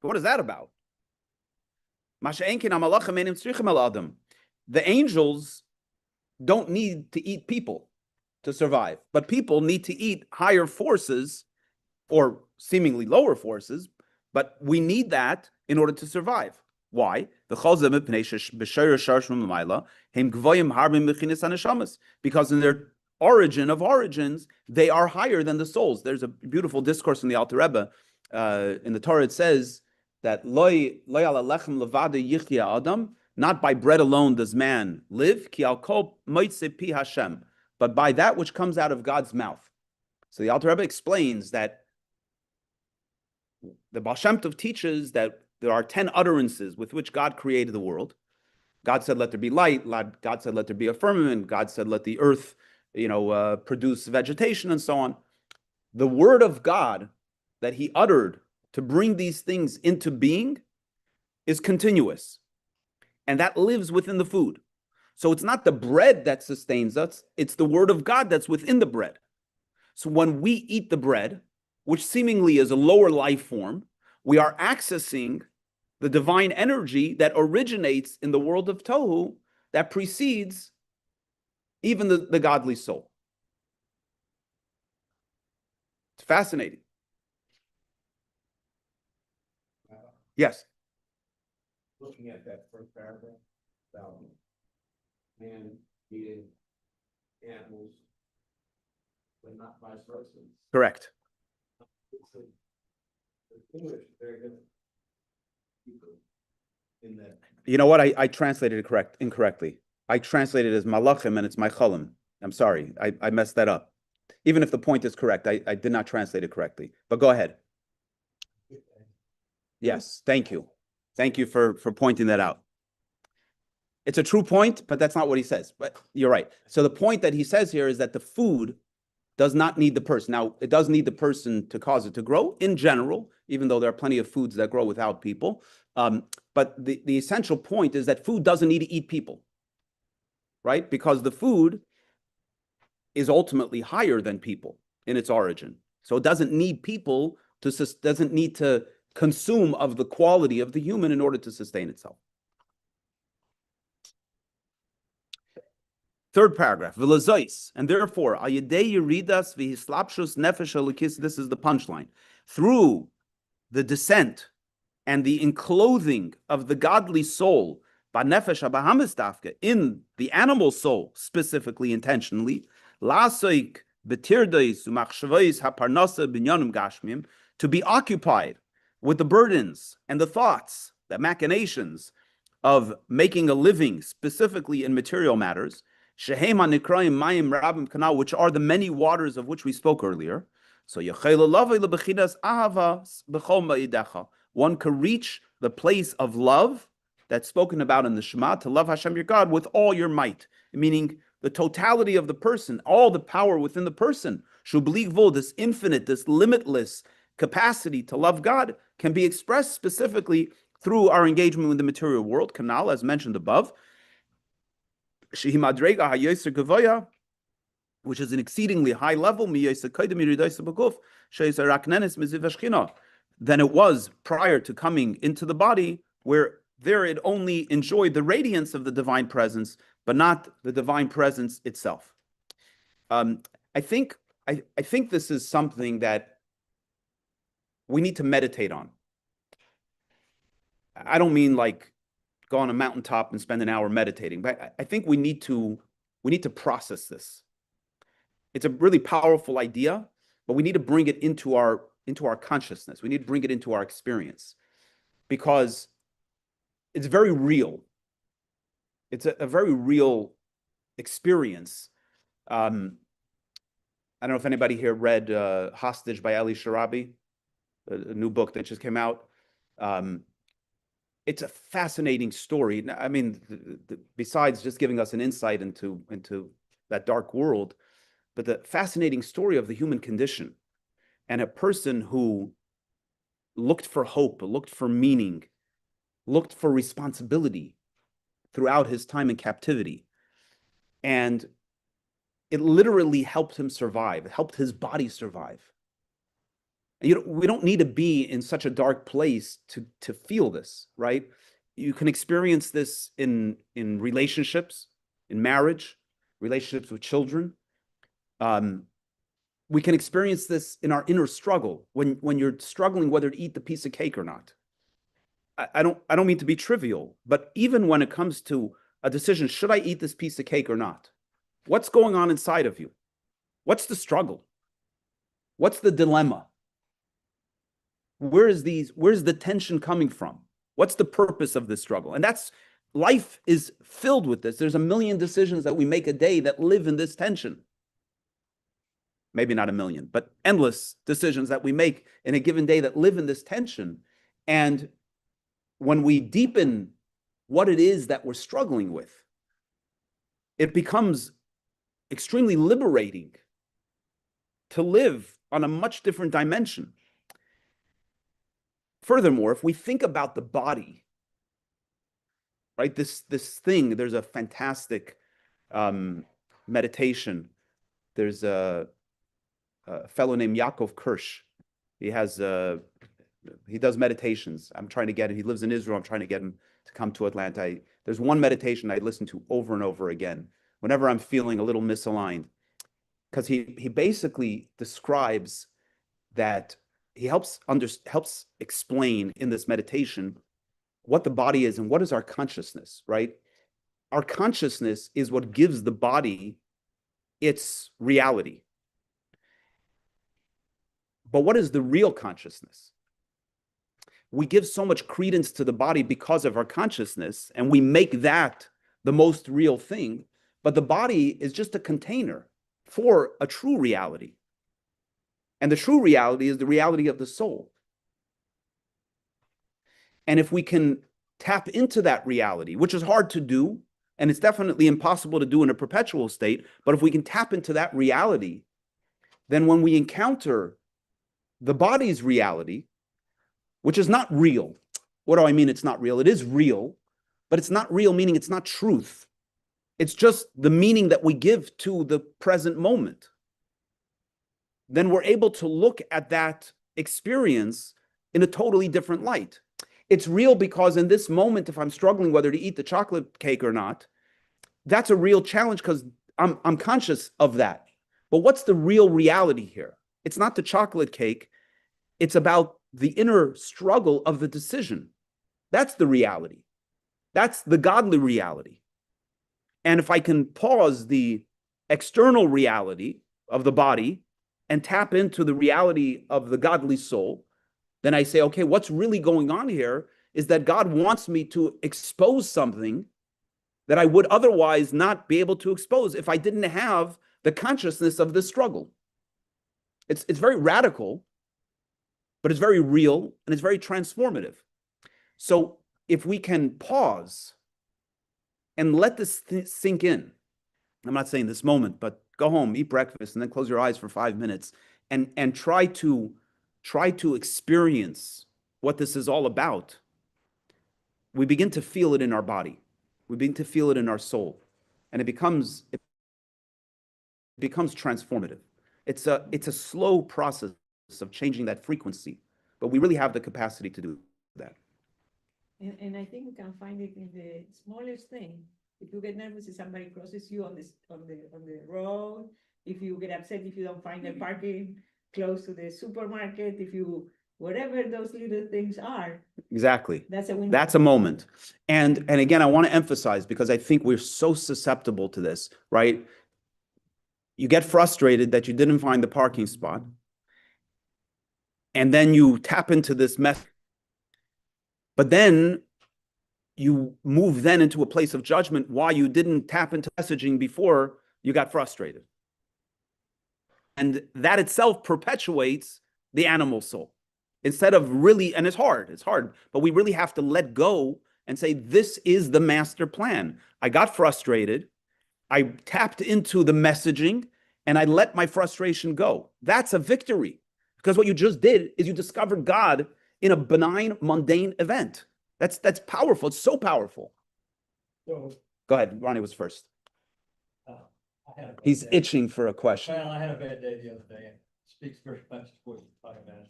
What is that about? The angels don't need to eat people to survive, but people need to eat higher forces or seemingly lower forces, but we need that in order to survive. Why? Because in their origin of origins, they are higher than the souls. There's a beautiful discourse in the Alter Rebbe. In the Torah, it says that not by bread alone does man live, but by that which comes out of God's mouth. So the Alter Rebbe explains that the Baal Shem Tov teaches that there are 10 utterances with which God created the world. God said, let there be light. God said, let there be a firmament. God said, let the earth, produce vegetation and so on. The word of God that he uttered to bring these things into being is continuous. And that lives within the food. So it's not the bread that sustains us, it's the word of God that's within the bread. So when we eat the bread, which seemingly is a lower life form, we are accessing the divine energy that originates in the world of Tohu that precedes even the godly soul. It's fascinating. Yes. Looking at that first paragraph about man eating animals, but not vice versa. Correct. English, very good. In that. You know what? I translated it incorrectly. I translated it as malachim and it's maichalim. I'm sorry. I messed that up. Even if the point is correct, I did not translate it correctly. But go ahead. Yes, thank you. Thank you for pointing that out. It's a true point, but that's not what he says. But you're right. So the point that he says here is that the food does not need the person. Now, it does need the person to cause it to grow in general, even though there are plenty of foods that grow without people. But the essential point is that food doesn't need to eat people, right? Because the food is ultimately higher than people in its origin. So it doesn't need people doesn't need to consume of the quality of the human in order to sustain itself. Third paragraph, and therefore, this is the punchline. Through the descent and the enclothing of the godly soul, in the animal soul, specifically, intentionally, to be occupied with the burdens and the thoughts, the machinations of making a living, specifically in material matters, Mayim, Rabim, which are the many waters of which we spoke earlier. So one can reach the place of love that's spoken about in the Shema, to love Hashem your God with all your might, meaning the totality of the person, all the power within the person. This infinite, this limitless capacity to love God can be expressed specifically through our engagement with the material world, kanal, as mentioned above, which is an exceedingly high level, than it was prior to coming into the body, where there it only enjoyed the radiance of the divine presence, but not the divine presence itself. I think this is something that we need to meditate on. I don't mean like go on a mountaintop and spend an hour meditating, but I think we need to process this. It's a really powerful idea, but we need to bring it into our consciousness. We need to bring it into our experience, because it's very real. It's a very real experience. I don't know if anybody here read Hostage by Ali Sharabi, a new book that just came out. It's a fascinating story. I mean, besides just giving us an insight into that dark world, but the fascinating story of the human condition, and a person who looked for hope, looked for meaning, looked for responsibility throughout his time in captivity. And it literally helped him survive. It helped his body survive. We don't need to be in such a dark place to feel this, right? You can experience this in relationships, in marriage, relationships with children. We can experience this in our inner struggle when you're struggling whether to eat the piece of cake or not. I don't mean to be trivial, but even when it comes to a decision, should I eat this piece of cake or not? What's going on inside of you? What's the struggle? What's the dilemma? Where's the tension coming from? What's the purpose of this struggle? And life is filled with this. There's a million decisions that we make a day that live in this tension. Maybe not a million, but endless decisions that we make in a given day that live in this tension. And when we deepen what it is that we're struggling with, it becomes extremely liberating to live on a much different dimension. Furthermore, if we think about the body, right, this thing, there's a fantastic meditation. There's a fellow named Yaakov Kirsch. He does meditations. I'm trying to get him. He lives in Israel. I'm trying to get him to come to Atlanta. There's one meditation I listen to over and over again whenever I'm feeling a little misaligned, because he basically describes that. He helps explain in this meditation what the body is and what is our consciousness, right? Our consciousness is what gives the body its reality. But what is the real consciousness? We give so much credence to the body because of our consciousness, and we make that the most real thing, but the body is just a container for a true reality. And the true reality is the reality of the soul. And if we can tap into that reality, which is hard to do, and it's definitely impossible to do in a perpetual state, but if we can tap into that reality, then when we encounter the body's reality, which is not real. What do I mean it's not real? It is real, but it's not real, meaning it's not truth. It's just the meaning that we give to the present moment. Then we're able to look at that experience in a totally different light. It's real because in this moment, if I'm struggling whether to eat the chocolate cake or not, that's a real challenge because I'm conscious of that. But what's the real reality here? It's not the chocolate cake. It's about the inner struggle of the decision. That's the reality. That's the godly reality. And if I can pause the external reality of the body and tap into the reality of the godly soul, then I say, okay, what's really going on here is that God wants me to expose something that I would otherwise not be able to expose if I didn't have the consciousness of this struggle. It's very radical, but it's very real and it's very transformative. So if we can pause and let this sink in, I'm not saying this moment, but go home, eat breakfast, and then close your eyes for 5 minutes and try to experience what this is all about. We begin to feel it in our body. We begin to feel it in our soul, and it becomes transformative. It's a slow process of changing that frequency but we really have the capacity to do that. And I think we can find it in the smallest thing. If you get nervous if somebody crosses you on the road, if you get upset if you don't find a parking close to the supermarket, if you, whatever those little things are, Exactly. that's a win. That's a moment. And again, I want to emphasize, because I think we're so susceptible to this, right? You get frustrated that you didn't find the parking spot, and then you tap into this mess. But then you move then into a place of judgment why you didn't tap into messaging before you got frustrated. And that itself perpetuates the animal soul. Instead of really, and it's hard, but we really have to let go and say, this is the master plan. I got frustrated, I tapped into the messaging, and I let my frustration go. That's a victory. Because what you just did is you discovered God in a benign, mundane event. That's powerful. It's so powerful. So, Go ahead. Ronnie was first. I had a bad He's day. itching for a question. Well, I had a bad day the other day, and it speaks very much to what you're talking about.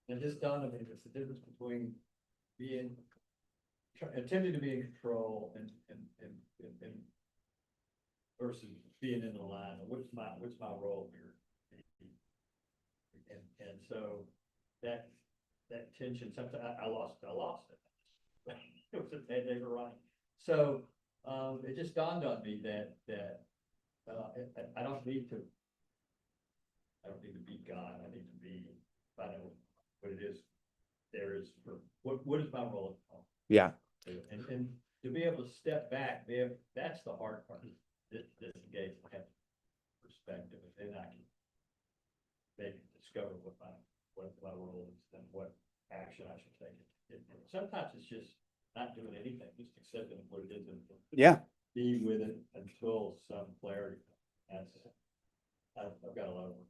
It just dawned on me, there's the difference between attempting to be in control and versus being in the line. What's my role here? And so that tension, sometimes I lost it. It was a bad day for Ronnie. So it just dawned on me that I don't need to be God. I need to find out what it is there is for what is my role? Yeah. And to be able to step back, that's the hard part. This engagement, have perspective, and I can maybe discover what my role is and what action I should take. Sometimes it's just not doing anything, just accepting what it is and Yeah. be with it until some clarity. I've got a lot of work.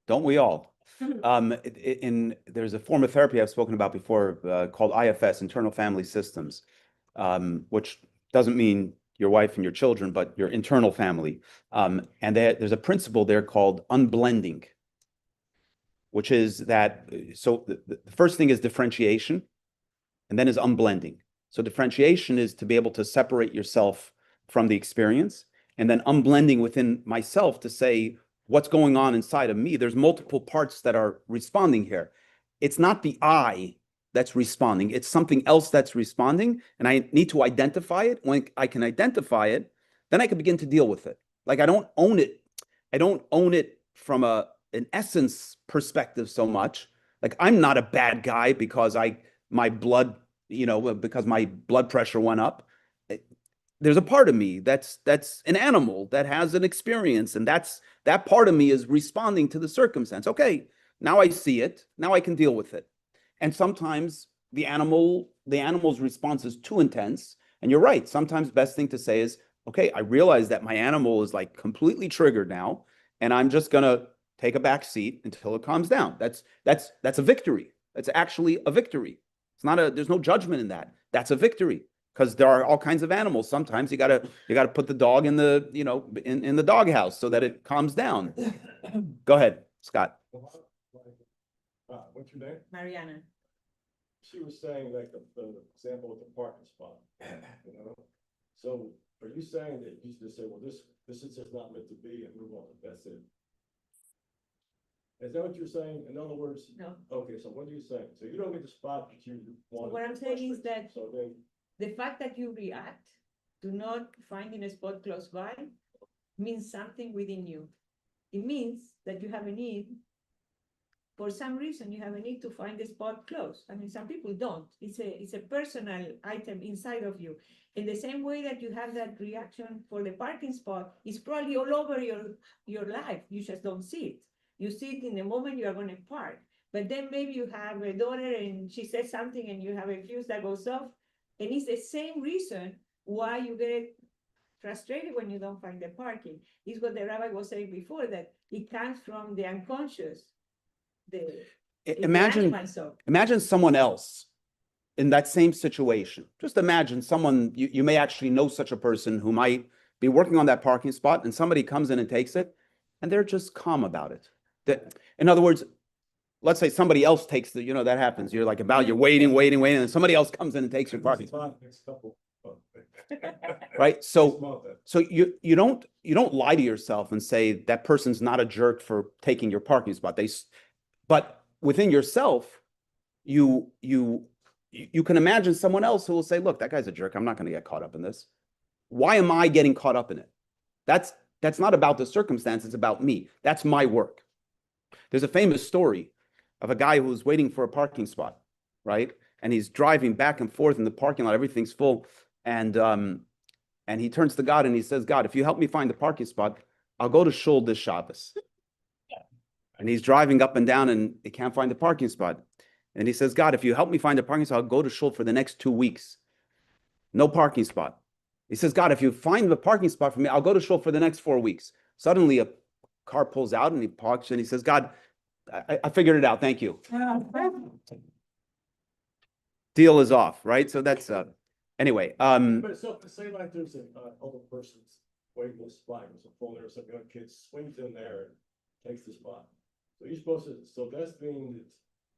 Don't we all? There's a form of therapy I've spoken about before called IFS, Internal Family Systems, which doesn't mean your wife and your children, but your internal family. And there's a principle there called unblending, which is that, so the first thing is differentiation, and then is unblending. So differentiation is to be able to separate yourself from the experience, and then unblending within myself to say, what's going on inside of me? There's multiple parts that are responding here. It's not the I that's responding. It's something else that's responding, and I need to identify it. When I can identify it, then I can begin to deal with it. Like I don't own it. I don't own it from an essence perspective so much. Like I'm not a bad guy because my blood pressure went up. There's a part of me that's an animal that has an experience, and that part of me is responding to the circumstance. Okay, now I see it. Now I can deal with it. And sometimes the animal's response is too intense. And you're right. Sometimes the best thing to say is, okay, I realize that my animal is like completely triggered now, and I'm just gonna take a back seat until it calms down. That's a victory. That's actually a victory. There's no judgment in that. That's a victory. Because there are all kinds of animals. Sometimes you gotta put the dog in the in the doghouse so that it calms down. Go ahead, Scott. What's your name? Mariana. She was saying like the example with the parking spot, So are you saying that you just say, well, this is just not meant to be and move on, that's it? Is that what you're saying? In other words, No. okay, so what are you saying? So you don't get the spot that you want. What I'm saying is that So then, the fact that you react to not finding a spot close by means something within you. It means that you have a need. For some reason, you have a need to find a spot close. I mean, some people don't. It's a personal item inside of you. In the same way that you have that reaction for the parking spot, it's probably all over your life. You just don't see it. You see it in the moment you are going to park. But then maybe you have a daughter and she says something and you have a fuse that goes off. And it's the same reason why you get frustrated when you don't find the parking. It's what the rabbi was saying before, that it comes from the unconscious. Imagine someone else in that same situation. Just imagine someone, you may actually know such a person who might be working on that parking spot, and somebody comes in and takes it, and they're just calm about it. In other words, let's say somebody else takes the, that happens. You're like you're waiting, and somebody else comes in and takes your parking spot. Next couple. Right? So you don't lie to yourself and say that person's not a jerk for taking your parking spot. But within yourself, you can imagine someone else who will say, look, that guy's a jerk. I'm not going to get caught up in this. Why am I getting caught up in it? That's not about the circumstance. It's about me. That's my work. There's a famous story of a guy who's waiting for a parking spot, right? And he's driving back and forth in the parking lot. Everything's full. And he turns to God and he says, God, if you help me find the parking spot, I'll go to shul this Shabbos. And he's driving up and down and he can't find the parking spot. And he says, God, if you help me find a parking spot, I'll go to shul for the next 2 weeks. No parking spot. He says, God, if you find the parking spot for me, I'll go to shul for the next 4 weeks. Suddenly a car pulls out and he parks and he says, God, I figured it out. Thank you. Deal is off, right? So that's anyway. But so say like there's an other person's waiting this spot, there's a phone there or something, a kid swings in there and takes the spot. So you're supposed to, so that's being,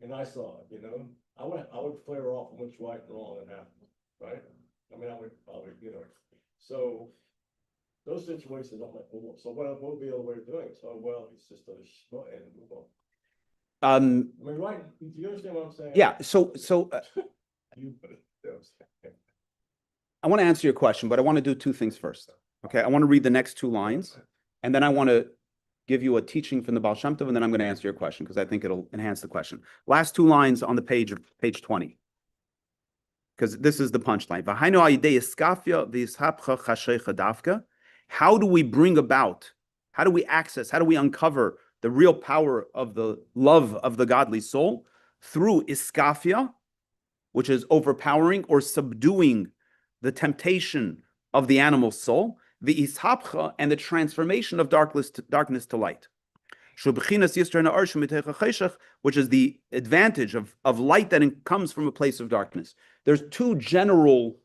and I saw it, I would flare off on what's right and wrong and happened, right? I mean, I would, so those situations, I'm like, well, so what would be the other way of doing it? So, well, it's just a small and move on. I mean, right, do you understand what I'm saying? Yeah, so You put it, I want to answer your question, but I want to do two things first. Okay, I want to read the next 2 lines, and then I want to give you a teaching from the Baal Shem Tov, and then I'm going to answer your question because I think it'll enhance the question. Last 2 lines on the page 20, because this is the punchline. How do we bring about, how do we access, how do we uncover the real power of the love of the godly soul? Through iskafia, which is overpowering or subduing the temptation of the animal soul, the ishapcha, and the transformation of darkness to light, which is the advantage of light that comes from a place of darkness. There's 2 general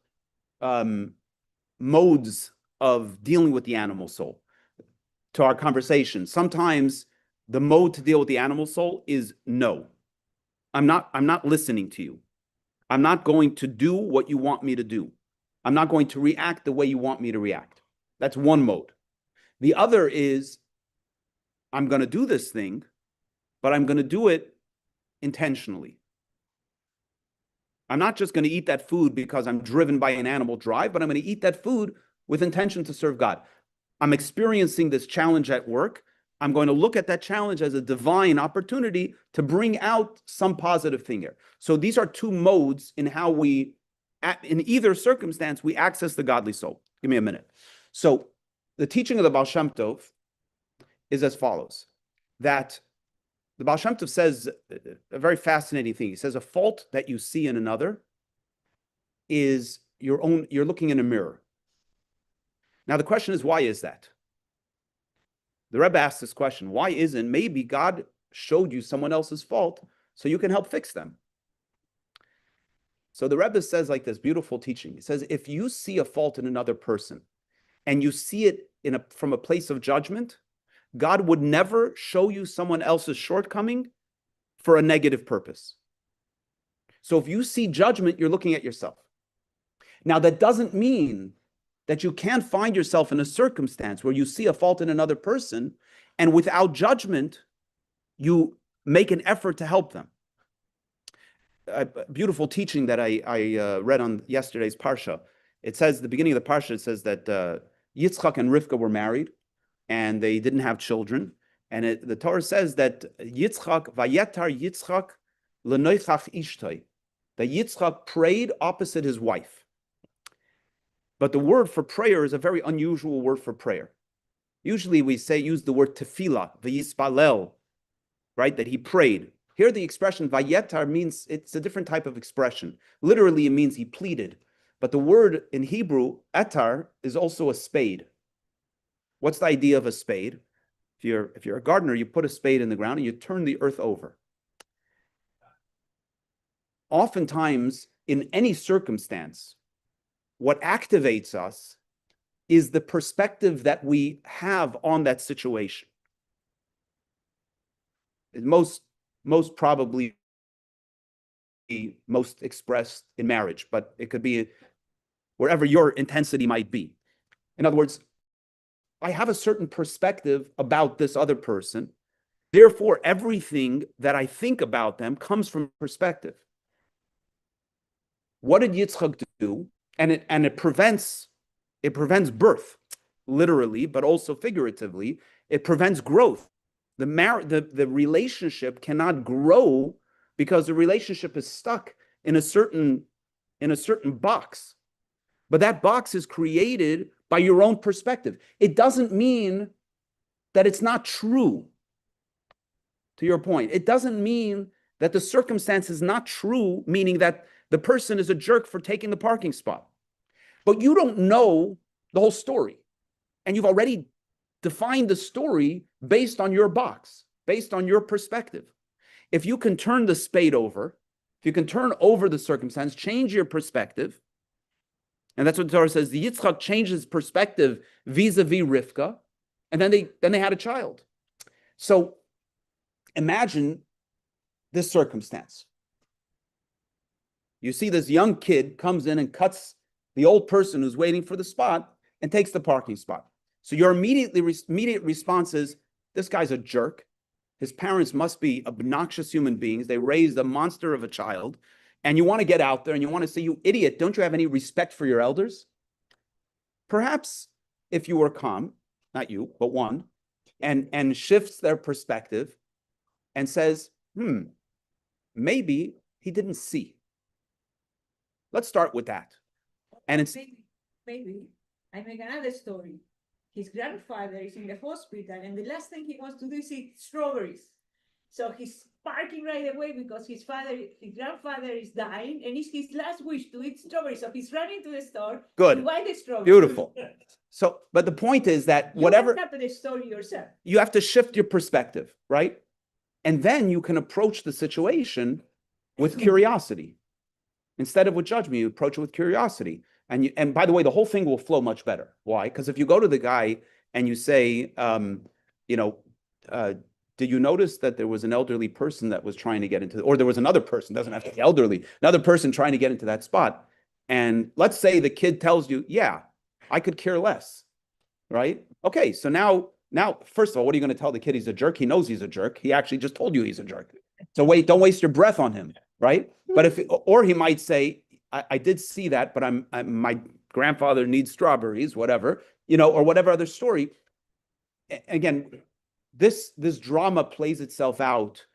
modes of dealing with the animal soul to our conversation. Sometimes the mode to deal with the animal soul is no. I'm not listening to you. I'm not going to do what you want me to do. I'm not going to react the way you want me to react. That's one mode. The other is, I'm going to do this thing, but I'm going to do it intentionally. I'm not just going to eat that food because I'm driven by an animal drive, but I'm going to eat that food with intention to serve God. I'm experiencing this challenge at work. I'm going to look at that challenge as a divine opportunity to bring out some positive thing here. So these are 2 modes in how we, in either circumstance, we access the godly soul. Give me a minute. So the teaching of the Baal Shem Tov is as follows, that the Baal Shem Tov says a very fascinating thing. He says a fault that you see in another is your own, you're looking in a mirror. Now the question is, why is that? The Rebbe asked this question, why isn't, maybe God showed you someone else's fault so you can help fix them. So the Rebbe says like this beautiful teaching. He says, if you see a fault in another person and you see it from a place of judgment, God would never show you someone else's shortcoming for a negative purpose. So if you see judgment, you're looking at yourself. Now that doesn't mean that you can't find yourself in a circumstance where you see a fault in another person and without judgment, you make an effort to help them. A beautiful teaching that I read on yesterday's Parsha. It says, the beginning of the Parsha, it says that Yitzchak and Rivka were married and they didn't have children. And the Torah says that Yitzchak, Vayetar Yitzchak l'noichach ishtoi, that Yitzchak prayed opposite his wife. But the word for prayer is a very unusual word for prayer. Usually we use the word tefillah, v'yispalel, right? That he prayed. Here the expression vayetar means, it's a different type of expression. Literally it means he pleaded. But the word in Hebrew, etar, is also a spade. What's the idea of a spade? If you're a gardener, you put a spade in the ground and you turn the earth over. Oftentimes, in any circumstance, what activates us is the perspective that we have on that situation. In most most probably be most expressed in marriage, but it could be wherever your intensity might be. In other words, I have a certain perspective about this other person. Therefore, everything that I think about them comes from perspective. What did Yitzchak do? And it prevents birth, literally, but also figuratively. It prevents growth. The relationship cannot grow because the relationship is stuck in a certain box. But that box is created by your own perspective. It doesn't mean that it's not true. To your point, it doesn't mean that the circumstance is not true, meaning that the person is a jerk for taking the parking spot. But you don't know the whole story. And you've already defined the story based on your box, based on your perspective. If you can turn the spade over, if you can turn over the circumstance, change your perspective, and that's what the Torah says, the Yitzchak changed his perspective vis-a-vis Rivka, and then they had a child. So imagine this circumstance. You see this young kid comes in and cuts the old person who's waiting for the spot and takes the parking spot. So your immediate response is, this guy's a jerk. His parents must be obnoxious human beings. They raised a monster of a child. And you want to get out there and you want to say, you idiot, don't you have any respect for your elders? Perhaps if you were calm, not you, but one, and shifts their perspective and says, maybe he didn't see. Let's start with that. And it's maybe I make another story. His grandfather is in the hospital, and the last thing he wants to do is eat strawberries. So he's parking right away because his grandfather is dying, and it's his last wish to eat strawberries. So he's running to the store to buy the strawberries. Beautiful. So, but the point is that whatever you have to the story yourself. You have to shift your perspective, right? And then you can approach the situation with curiosity. Instead of with judgment, you approach it with curiosity. And by the way, the whole thing will flow much better. Why? Because if you go to the guy and you say, did you notice that there was an elderly person that was trying to get into, or there was another person, doesn't have to be elderly, another person trying to get into that spot. And let's say the kid tells you, yeah, I could care less, right? Okay, so now, first of all, what are you going to tell the kid? He's a jerk. He knows he's a jerk. He actually just told you he's a jerk. So don't waste your breath on him, right? But or he might say, I did see that, but my grandfather needs strawberries, whatever, or whatever other story. Again, this drama plays itself out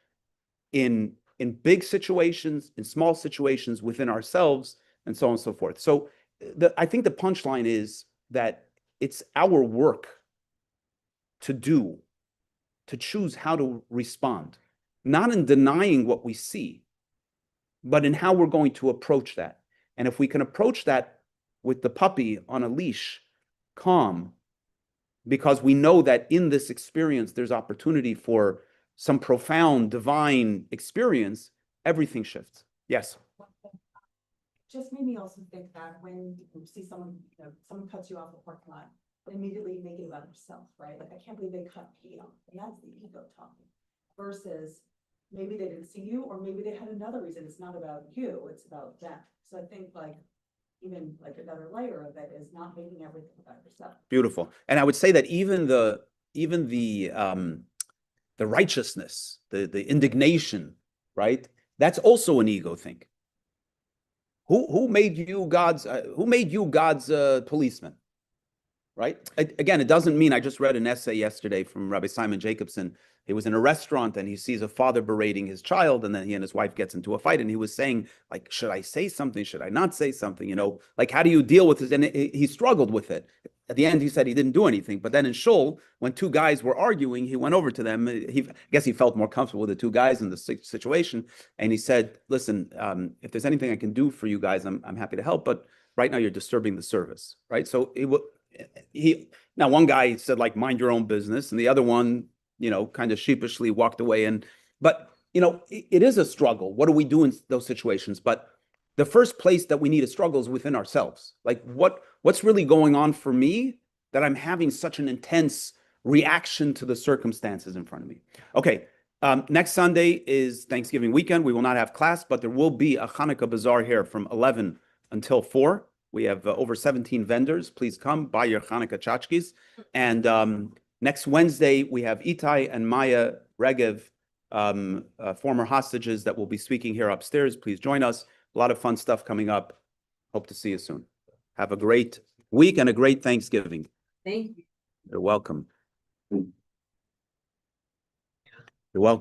in big situations, in small situations within ourselves, and so on and so forth. So I think the punchline is that it's our work to choose how to respond, not in denying what we see, but in how we're going to approach that. And if we can approach that with the puppy on a leash, calm, because we know that in this experience, there's opportunity for some profound divine experience, everything shifts. Yes. Just made me also think that when you see someone, someone cuts you off the parking lot, immediately make it about yourself, right? Like, I can't believe they cut me off. And that's the ego talking. Versus maybe they didn't see you, or maybe they had another reason. It's not about you, it's about them. So I think even another layer of it is not making everything about yourself. Beautiful. And I would say that even the righteousness, the indignation, right? That's also an ego thing. Who made you God's policeman? Right? Again, it doesn't mean, I just read an essay yesterday from Rabbi Simon Jacobson. He was in a restaurant and he sees a father berating his child, and then he and his wife gets into a fight, and he was saying, like, should I say something? Should I not say something? Like, how do you deal with this? And he struggled with it. At the end, he said he didn't do anything. But then in Shul, when two guys were arguing, he went over to them. I guess he felt more comfortable with the two guys in the situation. And he said, listen, if there's anything I can do for you guys, I'm happy to help. But right now you're disturbing the service, right? So now one guy said, like, mind your own business. And the other one, kind of sheepishly walked away. But it is a struggle. What do we do in those situations? But the first place that we need to struggle is within ourselves. Like, what's really going on for me that I'm having such an intense reaction to the circumstances in front of me? Okay, Next Sunday is Thanksgiving weekend. We will not have class, but there will be a Hanukkah bazaar here from 11 until 4. We have over 17 vendors. Please come buy your Hanukkah tchotchkes. And next Wednesday, we have Itai and Maya Regev, former hostages that will be speaking here upstairs. Please join us. A lot of fun stuff coming up. Hope to see you soon. Have a great week and a great Thanksgiving. Thank you. You're welcome. You're welcome.